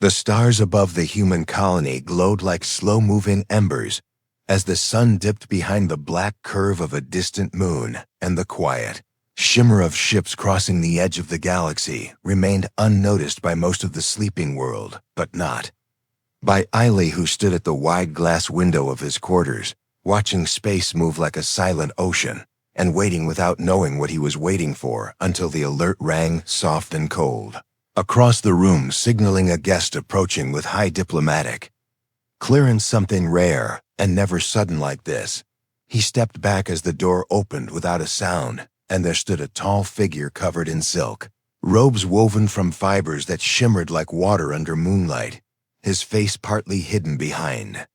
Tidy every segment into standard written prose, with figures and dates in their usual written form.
The stars above the human colony glowed like slow-moving embers as the sun dipped behind the black curve of a distant moon, and the quiet shimmer of ships crossing the edge of the galaxy remained unnoticed by most of the sleeping world, but not by Eiley, who stood at the wide glass window of his quarters, watching space move like a silent ocean, and waiting without knowing what he was waiting for until the alert rang soft and cold across the room, signaling a guest approaching with high diplomatic clearance, something rare and never sudden like this. He stepped back as the door opened without a sound, and there stood a tall figure covered in silk, robes woven from fibers that shimmered like water under moonlight, his face partly hidden behind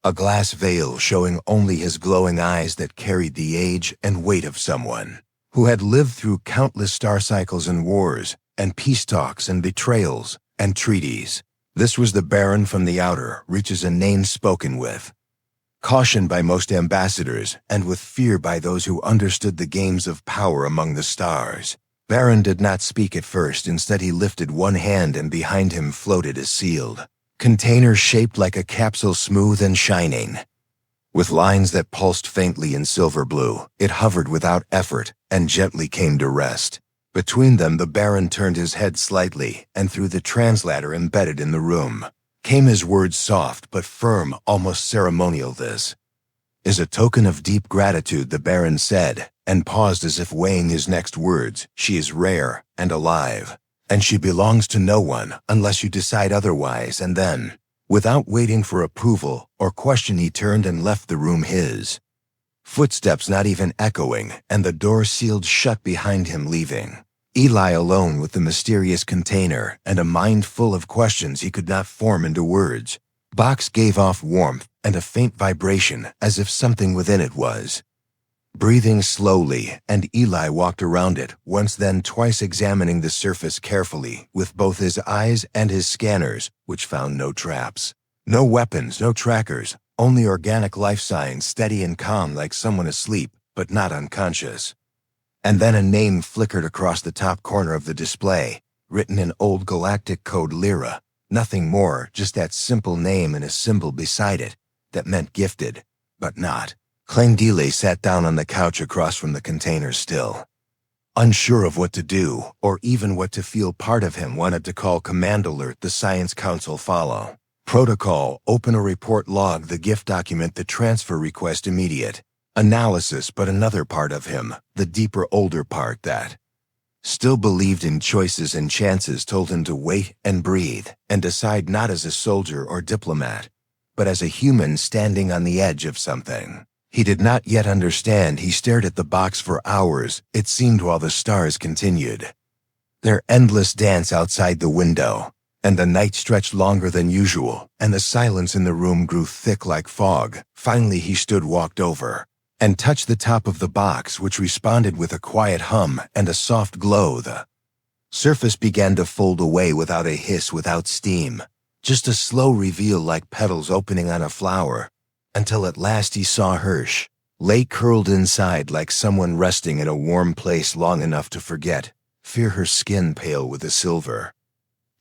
a glass veil showing only his glowing eyes that carried the age and weight of someone who had lived through countless star cycles and wars and peace talks and betrayals and treaties. This was the Baron from the outer reaches, a name spoken with caution by most ambassadors and with fear by those who understood the games of power among the stars. Baron did not speak at first. Instead, he lifted one hand, and behind him floated a sealed container shaped like a capsule, smooth and shining, with lines that pulsed faintly in silver blue. It hovered without effort and gently came to rest between them. The Baron turned his head slightly, and through the translator embedded in the room came his words, soft but firm, almost ceremonial. "This is a token of deep gratitude," the Baron said, and paused as if weighing his next words. "She is rare and alive, and she belongs to no one unless you decide otherwise." And then, without waiting for approval or question, he turned and left the room, his footsteps not even echoing, and the door sealed shut behind him, leaving Eli alone with the mysterious container and a mind full of questions he could not form into words. Box gave off warmth and a faint vibration, as if something within it was breathing slowly, and Eli walked around it once, then twice, examining the surface carefully with both his eyes and his scanners, which found no traps, no weapons, no trackers, only organic life signs, steady and calm like someone asleep but not unconscious. And then a name flickered across the top corner of the display, written in old galactic code, Lyra. Nothing more, just that simple name and a symbol beside it that meant gifted, but not. Klendile sat down on the couch across from the container, still unsure of what to do or even what to feel. Part of him wanted to call command, alert the Science Council, follow protocol, open a report, log the gift, document the transfer request, immediate analysis. But another part of him, the deeper, older part that still believed in choices and chances, told him to wait and breathe and decide, not as a soldier or diplomat, but as a human standing on the edge of something he did not yet understand. He stared at the box for hours, it seemed, while the stars continued their endless dance outside the window, and the night stretched longer than usual, and the silence in the room grew thick like fog. Finally he stood, walked over, and touched the top of the box, which responded with a quiet hum and a soft glow. The surface began to fold away without a hiss, without steam, just a slow reveal like petals opening on a flower, until at last he saw Hirsch, lay curled inside like someone resting in a warm place long enough to forget fear. Her skin pale with a silver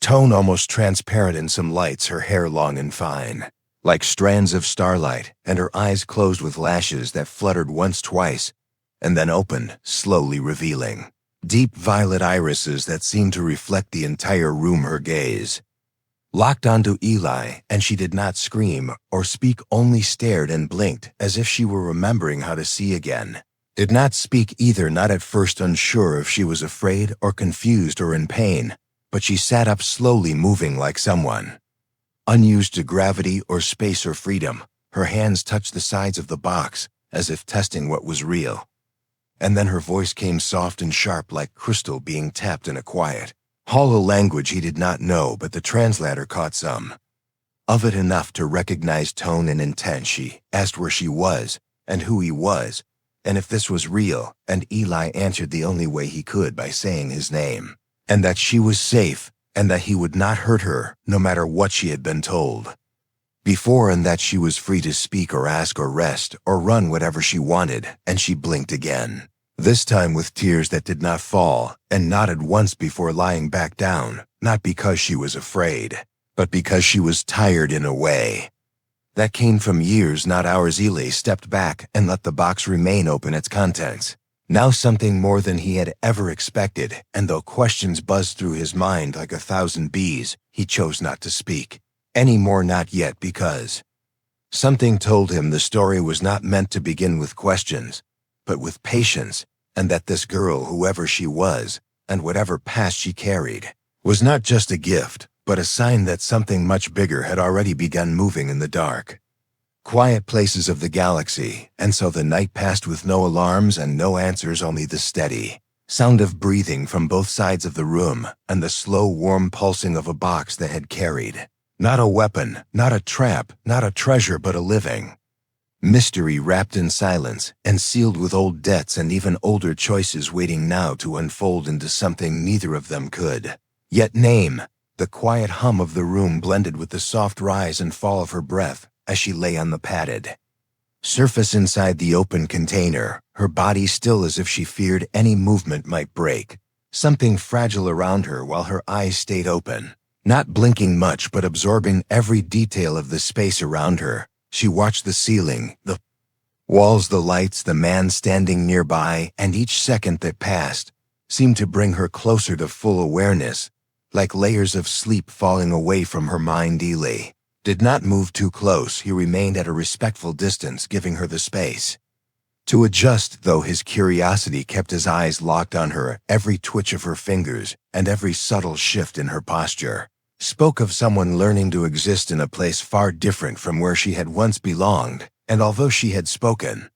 tone, almost transparent in some lights, her hair long and fine, like strands of starlight, and her eyes closed with lashes that fluttered once, twice, and then opened, slowly revealing deep violet irises that seemed to reflect the entire room. Her gaze locked onto Eli, and she did not scream or speak, only stared and blinked as if she were remembering how to see again. Did not speak either, not at first, unsure if she was afraid or confused or in pain, but she sat up slowly, moving like someone unused to gravity or space or freedom. Her hands touched the sides of the box as if testing what was real. And then her voice came, soft and sharp like crystal being tapped in a quiet, hollow language he did not know, but the translator caught some of it, enough to recognize tone and intent. She asked where she was and who he was, and if this was real, and Eli answered the only way he could, by saying his name, and that she was safe, and that he would not hurt her no matter what she had been told before, and that she was free to speak or ask or rest or run, whatever she wanted. And she blinked again, this time with tears that did not fall, and nodded once before lying back down, not because she was afraid, but because she was tired in a way that came from years, not hours. Eli stepped back and let the box remain open, its contents. Now something more than he had ever expected, and though questions buzzed through his mind like 1,000 bees, he chose not to speak. Any more, not yet, because something told him the story was not meant to begin with questions, but with patience, and that this girl, whoever she was, and whatever past she carried, was not just a gift, but a sign that something much bigger had already begun moving in the dark, quiet places of the galaxy. And so the night passed with no alarms and no answers, only the steady sound of breathing from both sides of the room and the slow, warm pulsing of a box that had carried not a weapon, not a trap, not a treasure, but a living mystery wrapped in silence and sealed with old debts and even older choices, waiting now to unfold into something neither of them could yet name. The quiet hum of the room blended with the soft rise and fall of her breath as she lay on the padded surface inside the open container, her body still as if she feared any movement might break something fragile around her, while her eyes stayed open, not blinking much but absorbing every detail of the space around her. She watched the ceiling, the walls, the lights, the man standing nearby, and each second that passed seemed to bring her closer to full awareness, like layers of sleep falling away from her mind. Eli did not move too close. He remained at a respectful distance, giving her the space to adjust, though his curiosity kept his eyes locked on her. Every twitch of her fingers and every subtle shift in her posture spoke of someone learning to exist in a place far different from where she had once belonged. And although she had spoken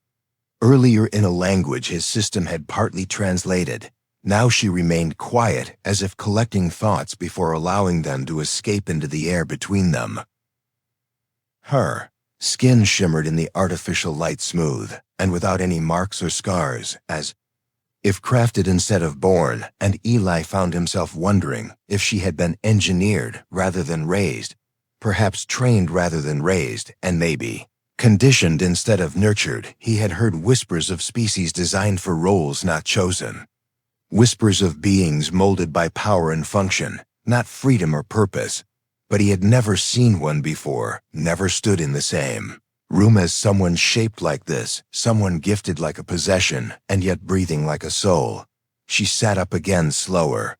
earlier in a language his system had partly translated, now she remained quiet, as if collecting thoughts before allowing them to escape into the air between them. Her skin shimmered in the artificial light, smooth and without any marks or scars, as if crafted instead of born, and Eli found himself wondering if she had been engineered rather than raised, perhaps trained rather than raised, and maybe conditioned instead of nurtured. He had heard whispers of species designed for roles not chosen, whispers of beings molded by power and function, not freedom or purpose, but he had never seen one before, never stood in the same room as someone shaped like this, someone gifted like a possession, and yet breathing like a soul. She sat up again, slower,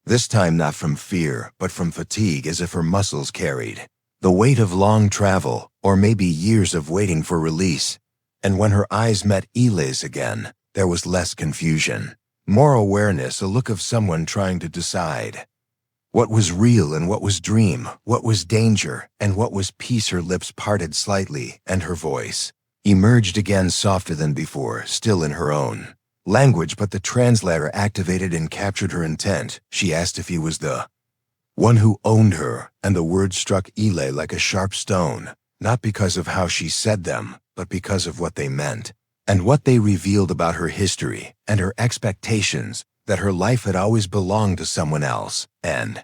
this time not from fear, but from fatigue, as if her muscles carried the weight of long travel, or maybe years of waiting for release. And when her eyes met Eli's again, there was less confusion, more awareness, a look of someone trying to decide what was real and what was dream, what was danger and what was peace. Her lips parted slightly, and her voice emerged again, softer than before, still in her own language, but the translator activated and captured her intent. She asked if he was the one who owned her, and the words struck Eli like a sharp stone, not because of how she said them, but because of what they meant, and what they revealed about her history and her expectations, that her life had always belonged to someone else, and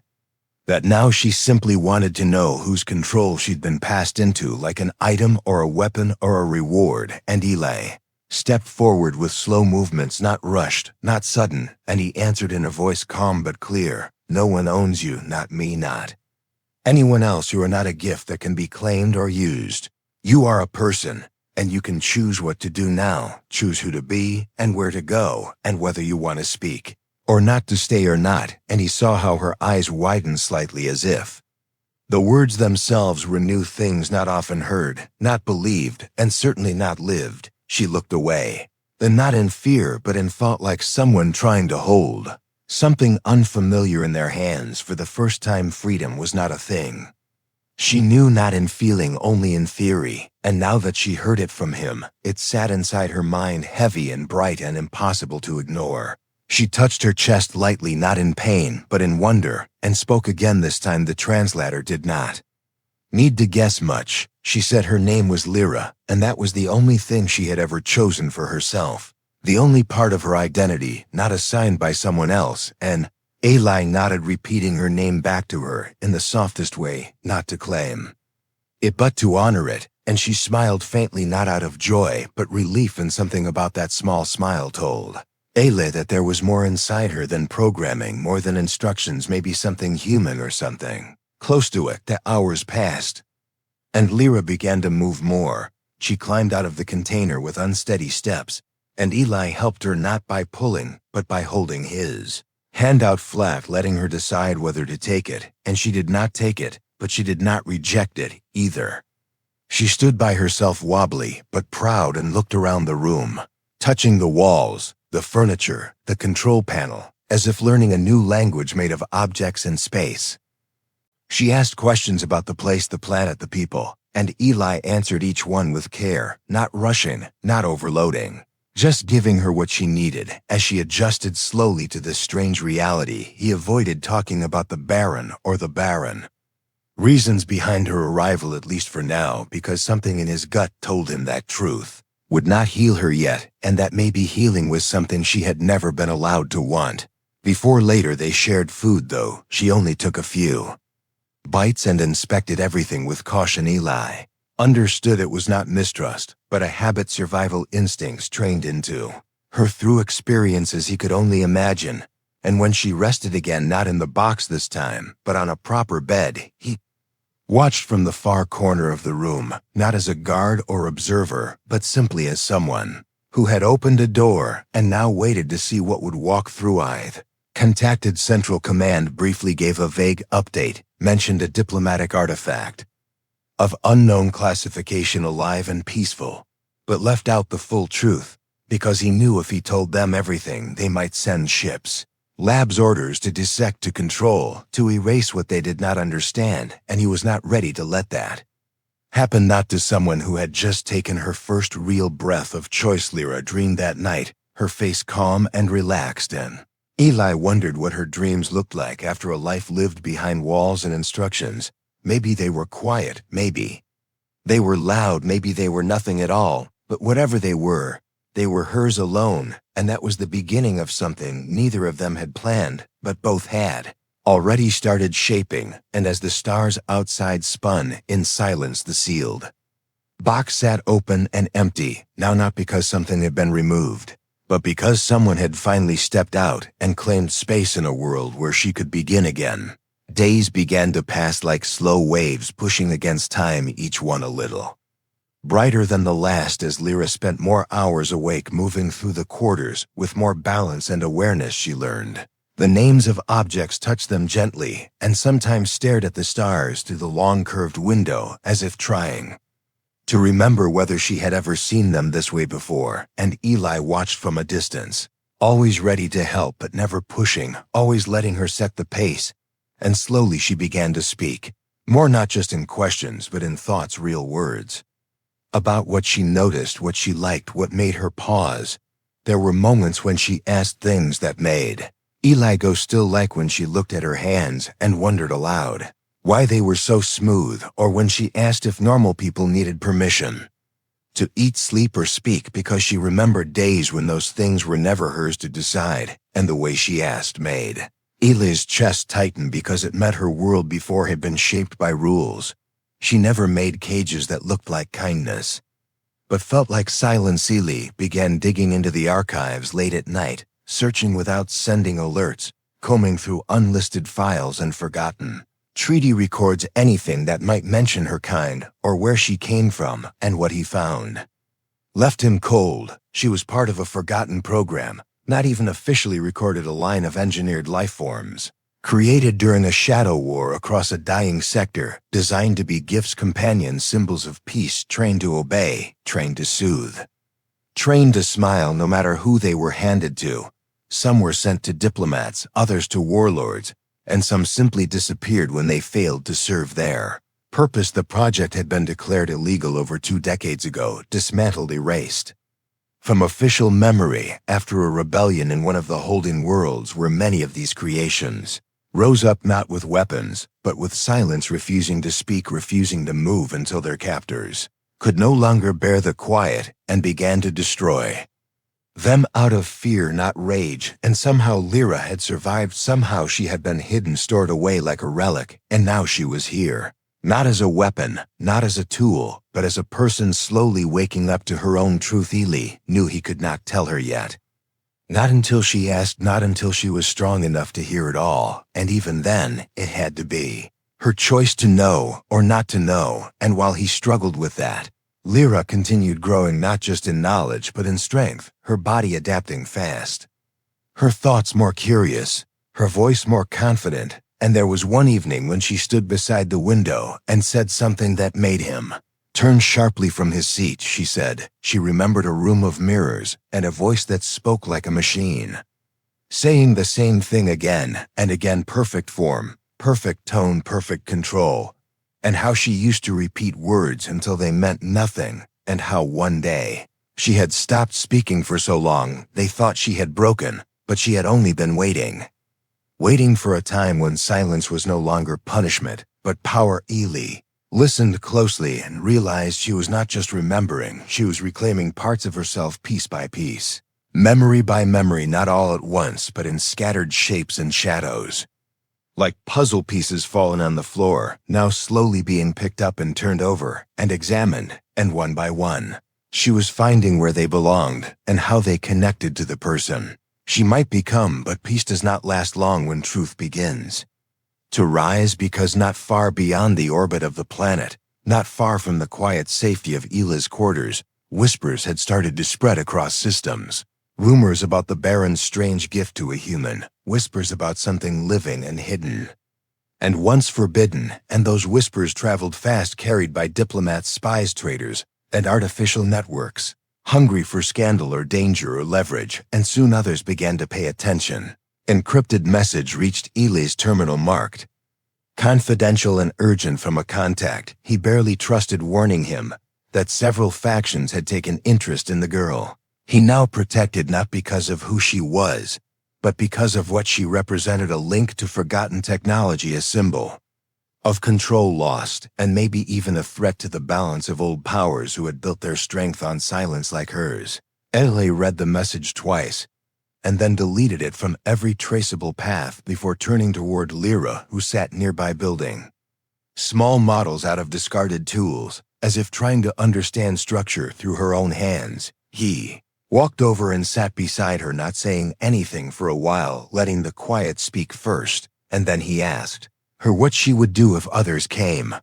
that now she simply wanted to know whose control she'd been passed into, like an item or a weapon or a reward. And Eli stepped forward with slow movements, not rushed, not sudden, and he answered in a voice calm but clear, "No one owns you, not me, not anyone else. You are not a gift that can be claimed or used. You are a person, and you can choose what to do now, choose who to be and where to go, and whether you want to speak or not, to stay or not." And he saw how her eyes widened slightly, as if the words themselves were new things not often heard, not believed, and certainly not lived. She looked away, then not in fear but in thought, like someone trying to hold something unfamiliar in their hands. For the first time, freedom was not a thing she knew, not in feeling, only in theory. And now that she heard it from him, it sat inside her mind, heavy and bright and impossible to ignore. She touched her chest lightly, not in pain, but in wonder, and spoke again. This time the translator did not need to guess much. She said her name was Lyra, and that was the only thing she had ever chosen for herself, the only part of her identity not assigned by someone else. And Eli nodded, repeating her name back to her in the softest way, not to claim it but to honor it. And she smiled faintly, not out of joy but relief, and something about that small smile told Eli that there was more inside her than programming, more than instructions, maybe something human or something Close to it, the hours passed, and Lyra began to move more. She climbed out of the container with unsteady steps, and Eli helped her not by pulling, but by holding his hand out flat, letting her decide whether to take it, and she did not take it, but she did not reject it either. She stood by herself wobbly, but proud, and looked around the room, touching the walls, the furniture, the control panel, as if learning a new language made of objects in space. She asked questions about the place, the planet, the people, and Eli answered each one with care, not rushing, not overloading, just giving her what she needed. As she adjusted slowly to this strange reality, he avoided talking about the Baron or the Baron. Reasons behind her arrival, at least for now, because something in his gut told him that truth would not heal her yet, and that maybe healing was something she had never been allowed to want. Before later they shared food, though she only took a few bites and inspected everything with caution. Eli understood it was not mistrust, but a habit, survival instincts trained into her through experiences he could only imagine. And when she rested again, not in the box this time, but on a proper bed, he watched from the far corner of the room, not as a guard or observer, but simply as someone who had opened a door and now waited to see what would walk through it. Contacted Central Command, briefly gave a vague update, mentioned a diplomatic artifact of unknown classification, alive and peaceful, but left out the full truth, because he knew if he told them everything, they might send ships, labs, orders to dissect, to control, to erase what they did not understand, and he was not ready to let that happen, not to someone who had just taken her first real breath of choice. Lyra dreamed that night, her face calm and relaxed, and Eli wondered what her dreams looked like after a life lived behind walls and instructions. Maybe they were quiet, maybe they were loud, maybe they were nothing at all, but whatever they were hers alone, and that was the beginning of something neither of them had planned, but both had already started shaping. And as the stars outside spun in silence, the sealed box sat open and empty, now not because something had been removed, but because someone had finally stepped out and claimed space in a world where she could begin again. Days began to pass like slow waves pushing against time, each one a little brighter than the last, as Lyra spent more hours awake, moving through the quarters with more balance and awareness. She learned the names of objects, touched them gently, and sometimes stared at the stars through the long curved window as if trying to remember whether she had ever seen them this way before. And Eli watched from a distance, always ready to help but never pushing, always letting her set the pace. And slowly she began to speak, more not just in questions but in thoughts, real words, about what she noticed, what she liked, what made her pause. There were moments when she asked things that made Eli go still, like when she looked at her hands and wondered aloud why they were so smooth, or when she asked if normal people needed permission to eat, sleep, or speak, because she remembered days when those things were never hers to decide. And the way she asked made Eli's chest tighten, because it met her world before had been shaped by rules. She never made cages that looked like kindness, but felt like silence. Eli began digging into the archives late at night, searching without sending alerts, combing through unlisted files and forgotten treaty records, anything that might mention her kind or where she came from. And what he found left him cold. She was part of a forgotten program, not even officially recorded, a line of engineered life forms created during a shadow war across a dying sector, designed to be gifts, companions, symbols of peace, trained to obey, trained to soothe, trained to smile no matter who they were handed to. Some were sent to diplomats, others to warlords, and some simply disappeared when they failed to serve their purpose. The project had been declared illegal over 2 decades ago, dismantled, erased from official memory after a rebellion in one of the holding worlds, where many of these creations rose up, not with weapons, but with silence, refusing to speak, refusing to move until their captors could no longer bear the quiet, and began to destroy them out of fear, not rage. And somehow Lyra had survived. Somehow she had been hidden, stored away like a relic, and now she was here. Not as a weapon, not as a tool, but as a person slowly waking up to her own truth. Eli knew he could not tell her yet. Not until she asked, not until she was strong enough to hear it all, and even then, it had to be Her choice to know or not to know, and while he struggled with that, Lyra continued growing not just in knowledge but in strength, her body adapting fast. Her thoughts more curious, her voice more confident, and there was one evening when she stood beside the window and said something that made him turn sharply from his seat. She said she remembered a room of mirrors and a voice that spoke like a machine, saying the same thing again and again, perfect form, perfect tone, perfect control, and how she used to repeat words until they meant nothing, and how one day she had stopped speaking for so long they thought she had broken, but she had only been waiting for a time when silence was no longer punishment, but power. Ely listened closely and realized she was not just remembering, she was reclaiming parts of herself piece by piece, memory by memory, not all at once, but in scattered shapes and shadows, like puzzle pieces fallen on the floor, now slowly being picked up and turned over and examined, and one by one, she was finding where they belonged and how they connected to the person she might become. But peace does not last long when truth begins to rise, because not far beyond the orbit of the planet, not far from the quiet safety of Ela's quarters, whispers had started to spread across systems. Rumors about the Baron's strange gift to a human, whispers about something living and hidden, and once forbidden, and those whispers traveled fast, carried by diplomats, spies, traders, and artificial networks, hungry for scandal or danger or leverage, and soon others began to pay attention. Encrypted message reached Ely's terminal marked confidential and urgent from a contact he barely trusted, warning him that several factions had taken interest in the girl he now protected, not because of who she was, but because of what she represented: a link to forgotten technology, a symbol of control lost, and maybe even a threat to the balance of old powers who had built their strength on silence like hers. Ely read the message twice, and then deleted it from every traceable path before turning toward Lyra, who sat nearby building small models out of discarded tools, as if trying to understand structure through her own hands. He walked over and sat beside her, not saying anything for a while, letting the quiet speak first, and then he asked her what she would do if others came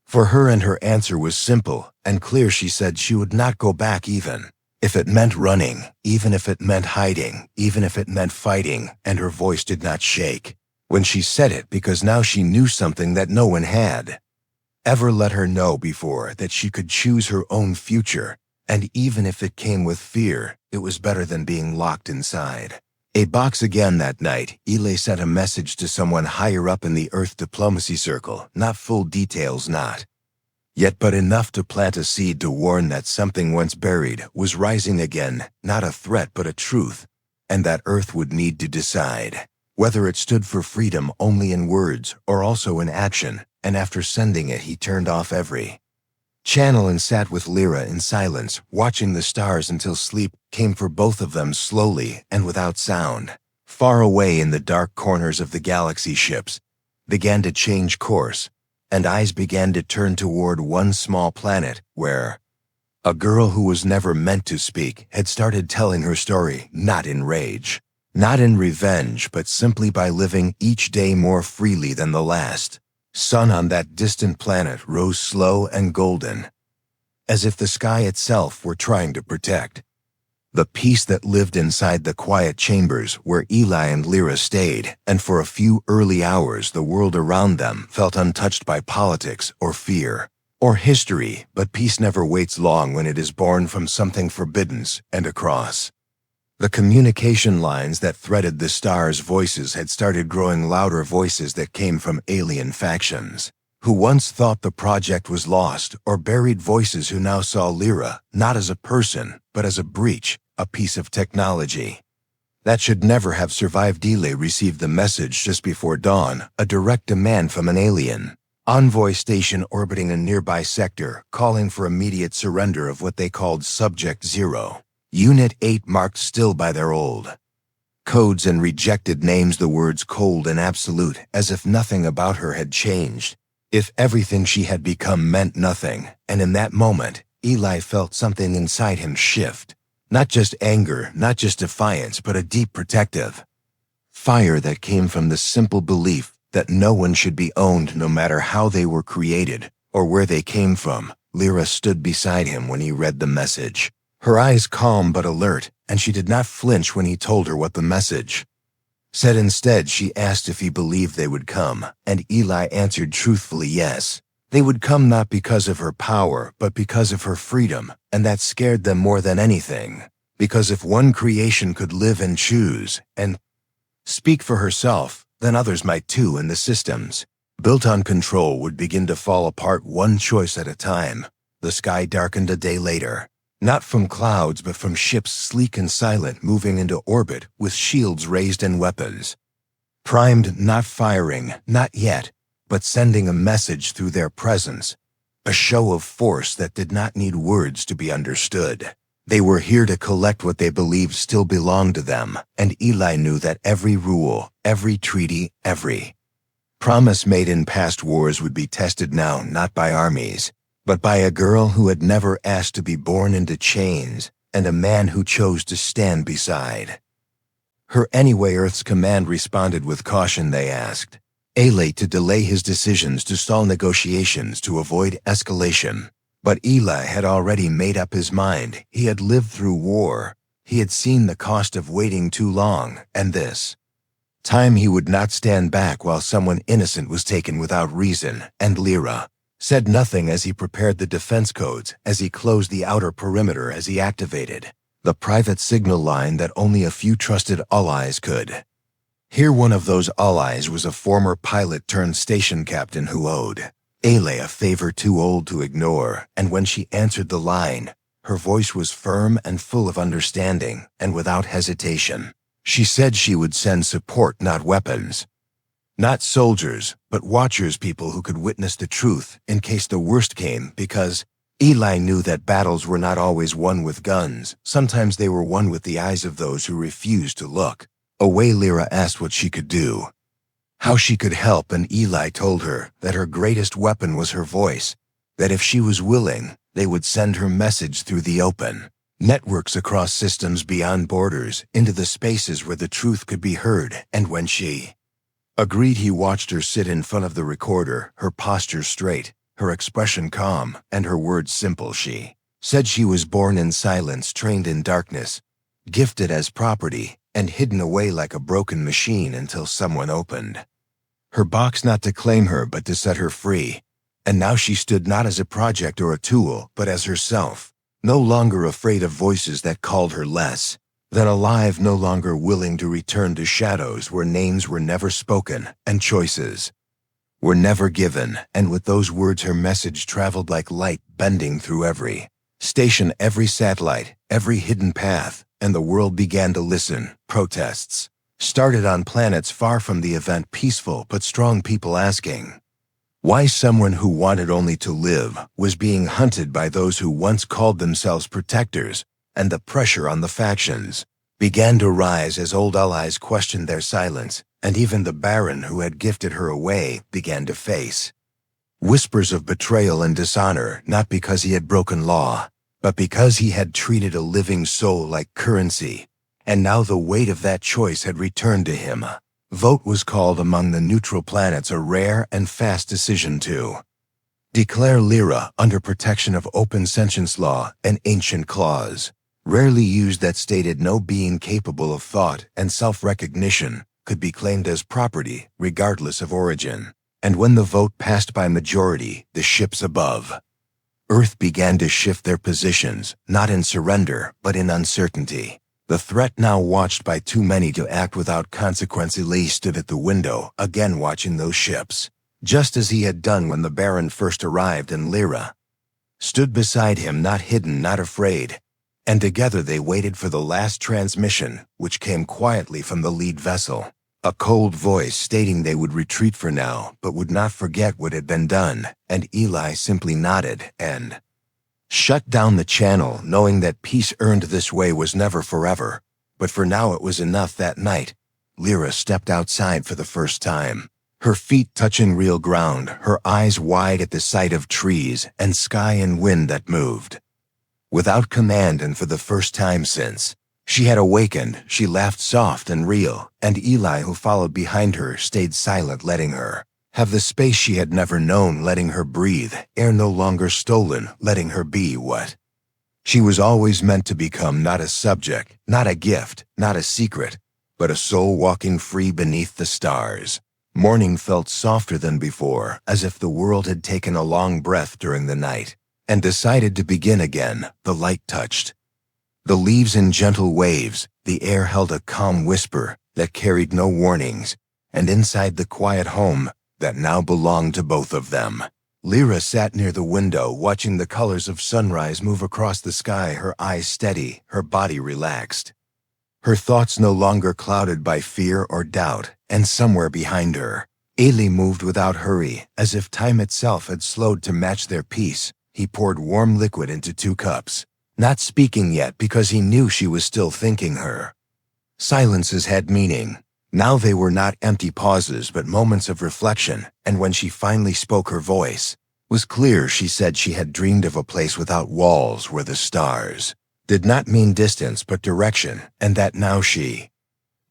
for her, and her answer was simple and clear. She said she would not go back, even if it meant running, even if it meant hiding, even if it meant fighting, and her voice did not shake when she said it, because now she knew something that no one had ever let her know before, that she could choose her own future, and even if it came with fear, it was better than being locked inside a box again. That night, Ely sent a message to someone higher up in the Earth diplomacy circle, not full details, not yet, but enough to plant a seed to warn that something once buried was rising again, not a threat but a truth, and that Earth would need to decide whether it stood for freedom only in words or also in action. And after sending it, he turned off every channel and sat with Lyra in silence, watching the stars until sleep came for both of them, slowly and without sound. Far away in the dark corners of the galaxy, ships began to change course, and eyes began to turn toward one small planet where a girl who was never meant to speak had started telling her story, not in rage, not in revenge, but simply by living each day more freely than the last. Sun on that distant planet rose slow and golden, as if the sky itself were trying to protect the peace that lived inside the quiet chambers where Ely and Lyra stayed. And for a few early hours the world around them felt untouched by politics or fear or history, but peace never waits long when it is born from something forbidden. And across the communication lines that threaded the stars, voices had started growing louder, voices that came from alien factions who once thought the project was lost, or buried voices who now saw Lyra not as a person, but as a breach, a piece of technology that should never have survived. Ely received the message just before dawn, a direct demand from an alien envoy station orbiting a nearby sector, calling for immediate surrender of what they called Subject Zero, Unit 8, marked still by their old codes and rejected names, the words cold and absolute, as if nothing about her had changed, if everything she had become meant nothing. And in that moment, Ely felt something inside him shift. Not just anger, not just defiance, but a deep protective fire that came from the simple belief that no one should be owned no matter how they were created or where they came from. Lyra stood beside him when he read the message, her eyes calm but alert, and she did not flinch when he told her what the message said. Instead, she asked if he believed they would come, and Eli answered truthfully yes. They would come not because of her power, but because of her freedom, and that scared them more than anything. Because if one creation could live and choose, and speak for herself, then others might too, and the systems built on control would begin to fall apart one choice at a time. The sky darkened a day later, not from clouds but from ships sleek and silent moving into orbit with shields raised and weapons primed, not firing, not yet, but sending a message through their presence, a show of force that did not need words to be understood. They were here to collect what they believed still belonged to them, and Eli knew that every rule, every treaty, every promise made in past wars would be tested now not by armies, but by a girl who had never asked to be born into chains, and a man who chose to stand beside her anyway. Earth's command responded with caution. They asked Ele to delay his decisions, to stall negotiations, to avoid escalation. But Eli had already made up his mind. He had lived through war. He had seen the cost of waiting too long, and this time he would not stand back while someone innocent was taken without reason. And Lyra said nothing as he prepared the defense codes, as he closed the outer perimeter, as he activated the private signal line that only a few trusted allies could hear. One of those allies was a former pilot turned station captain who owed Ele a favor too old to ignore, and when she answered the line, her voice was firm and full of understanding, and without hesitation, she said she would send support, not weapons, not soldiers, but watchers, people who could witness the truth in case the worst came, because Eli knew that battles were not always won with guns. Sometimes they were won with the eyes of those who refused to look away. Lyra asked what she could do, how she could help, and Eli told her that her greatest weapon was her voice, that if she was willing, they would send her message through the open networks across systems beyond borders, into the spaces where the truth could be heard. And when she agreed, he watched her sit in front of the recorder, her posture straight, her expression calm, and her words simple. She said she was born in silence, trained in darkness, gifted as property, and hidden away like a broken machine until someone opened her box, not to claim her but to set her free. And now she stood not as a project or a tool, but as herself, no longer afraid of voices that called her less than alive, no longer willing to return to shadows where names were never spoken and choices were never given. And with those words her message traveled like light, bending through every station, every satellite, every hidden path, and the world began to listen. Protests started on planets far from the event, peaceful but strong people asking why someone who wanted only to live was being hunted by those who once called themselves protectors, and the pressure on the factions began to rise as old allies questioned their silence, and even the Baron who had gifted her away began to face whispers of betrayal and dishonor, not because he had broken law, but because he had treated a living soul like currency. And now the weight of that choice had returned to him. Vote was called among the neutral planets, a rare and fast decision to declare Lyra under protection of open sentience law, an ancient clause rarely used that stated no being capable of thought and self-recognition could be claimed as property, regardless of origin. And when the vote passed by majority, the ships above Earth began to shift their positions, not in surrender, but in uncertainty. The threat now watched by too many to act without consequence. Lee stood at the window, again watching those ships, just as he had done when the Baron first arrived, and Lyra stood beside him, not hidden, not afraid. And together they waited for the last transmission, which came quietly from the lead vessel. A cold voice stating they would retreat for now, but would not forget what had been done, and Eli simply nodded and shut down the channel, knowing that peace earned this way was never forever. But for now it was enough. That night, Lyra stepped outside for the first time, her feet touching real ground, her eyes wide at the sight of trees and sky and wind that moved without command, and for the first time since She had awakened, she laughed soft and real, and Eli, who followed behind her, stayed silent, letting her have the space she had never known, letting her breathe, air no longer stolen, letting her be what she was always meant to become, not a subject, not a gift, not a secret, but a soul walking free beneath the stars. Morning felt softer than before, as if the world had taken a long breath during the night and decided to begin again. The light touched the leaves in gentle waves, the air held a calm whisper that carried no warnings, and inside the quiet home that now belonged to both of them, Lyra sat near the window, watching the colors of sunrise move across the sky, her eyes steady, her body relaxed. Her thoughts no longer clouded by fear or doubt, and somewhere behind her, Eli moved without hurry, as if time itself had slowed to match their pace. He poured warm liquid into 2 cups, not speaking yet because he knew she was still thinking. Her silences had meaning. Now they were not empty pauses but moments of reflection, and when she finally spoke, her voice was clear. She said she had dreamed of a place without walls, where the stars did not mean distance but direction, and that now she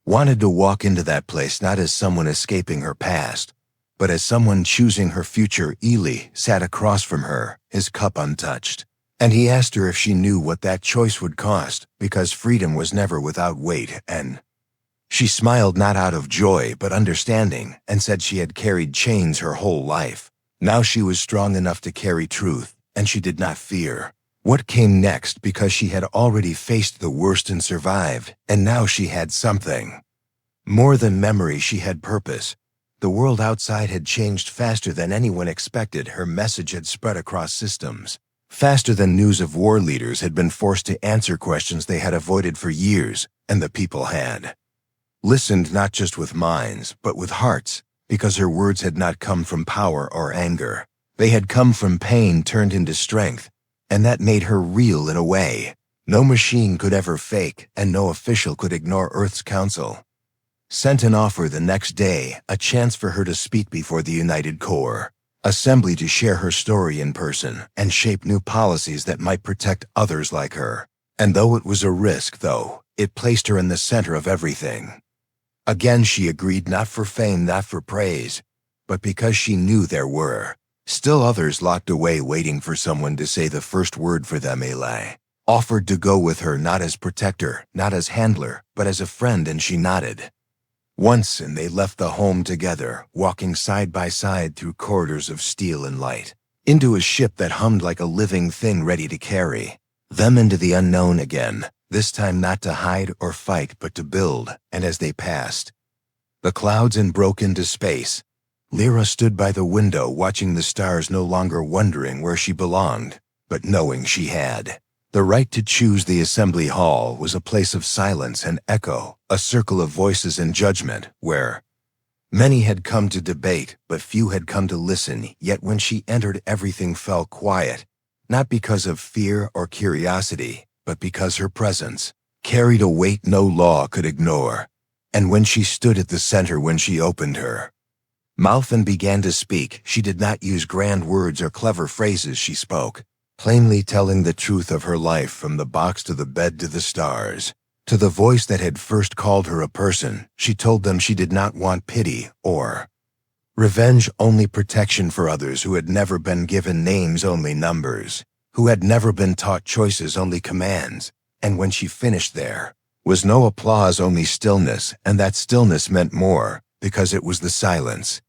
wanted to walk into that place, not as someone escaping her past, but as someone choosing her future. Eli sat across from her, his cup untouched, and he asked her if she knew what that choice would cost, because freedom was never without weight, and she smiled, not out of joy but understanding, and said she had carried chains her whole life. Now she was strong enough to carry truth, and she did not fear what came next because she had already faced the worst and survived, and now she had something more than memory. She had purpose. The world outside had changed faster than anyone expected. Her message had spread across systems, faster than news of war leaders had been forced to answer questions they had avoided for years, and the people had listened, not just with minds, but with hearts, because her words had not come from power or anger. They had come from pain turned into strength, and that made her real in a way no machine could ever fake, and no official could ignore. Earth's Council sent an offer the next day, a chance for her to speak before the United Core Assembly, to share her story in person and shape new policies that might protect others like her. And though it was a risk, it placed her in the center of everything. Again she agreed, not for fame, not for praise, but because she knew there were still others locked away, waiting for someone to say the first word for them. Eli offered to go with her, not as protector, not as handler, but as a friend, and she nodded. Once, and they left the home together, walking side by side through corridors of steel and light, into a ship that hummed like a living thing ready to carry them into the unknown again. This time not to hide or fight, but to build. And as they passed the clouds and broke into space, Lyra stood by the window, watching the stars, no longer wondering where she belonged, but knowing she had the right to choose. The assembly hall was a place of silence and echo, a circle of voices and judgment, where many had come to debate, but few had come to listen. Yet when she entered, everything fell quiet, not because of fear or curiosity, but because her presence carried a weight no law could ignore. And when she stood at the center, when she opened her mouth and began to speak, she did not use grand words or clever phrases. She spoke plainly, telling the truth of her life, from the box to the bed to the stars. To the voice that had first called her a person, she told them she did not want pity or revenge, only protection for others who had never been given names, only numbers, who had never been taught choices, only commands. And when she finished, there was no applause, only stillness, and that stillness meant more, because it was the silence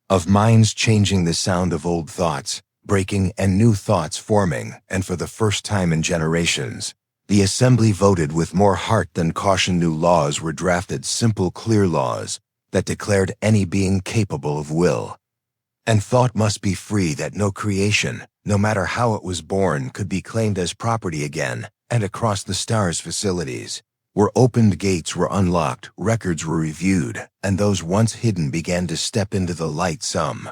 of minds changing, the sound of old thoughts breaking and new thoughts forming. And for the first time in generations, the assembly voted with more heart than caution. New laws were drafted, simple, clear laws that declared any being capable of will and thought must be free, that no creation, no matter how it was born, could be claimed as property again. And across the stars, facilities were opened, gates were unlocked, records were reviewed, and those once hidden began to step into the light, some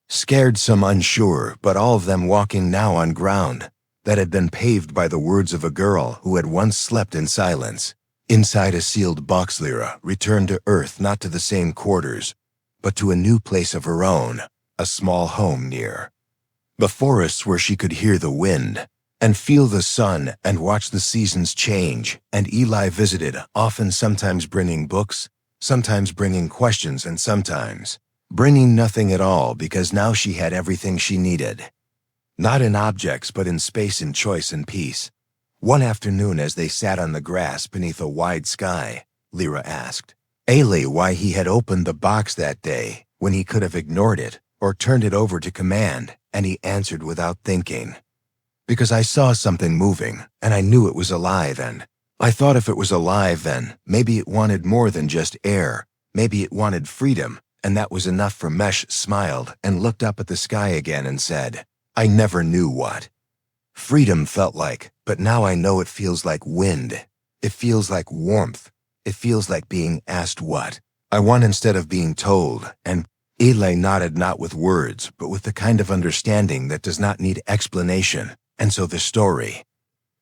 scared, some unsure, but all of them walking now on ground that had been paved by the words of a girl who had once slept in silence inside a sealed box. Lyra returned to Earth, not to the same quarters, but to a new place of her own, a small home near the forests where she could hear the wind and feel the sun and watch the seasons change. And Eli visited, often sometimes bringing books, sometimes bringing questions, and sometimes bringing nothing at all, because now she had everything she needed. Not in objects, but in space and choice and peace. One afternoon, as they sat on the grass beneath a wide sky, Lyra asked Eli why he had opened the box that day when he could have ignored it or turned it over to command, and he answered without thinking, "Because I saw something moving, and I knew it was alive, and I thought if it was alive, then maybe it wanted more than just air. Maybe it wanted freedom, and that was enough." For Mesh smiled and looked up at the sky again and said, "I never knew what freedom felt like, but now I know it feels like wind. It feels like warmth. It feels like being asked what I want instead of being told." And Eli nodded, not with words, but with the kind of understanding that does not need explanation. And so the story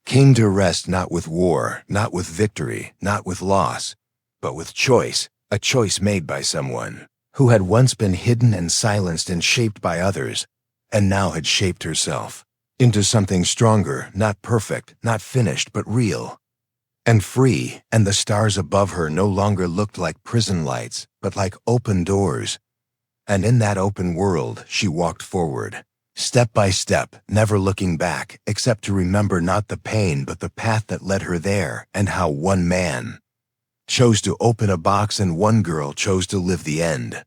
came to rest, not with war, not with victory, not with loss, but with choice, a choice made by someone who had once been hidden and silenced and shaped by others, and now had shaped herself into something stronger, not perfect, not finished, but real and free. And the stars above her no longer looked like prison lights, but like open doors. And in that open world, she walked forward, step by step, never looking back, except to remember not the pain, but the path that led her there, and how one man chose to open a box and one girl chose to live the end.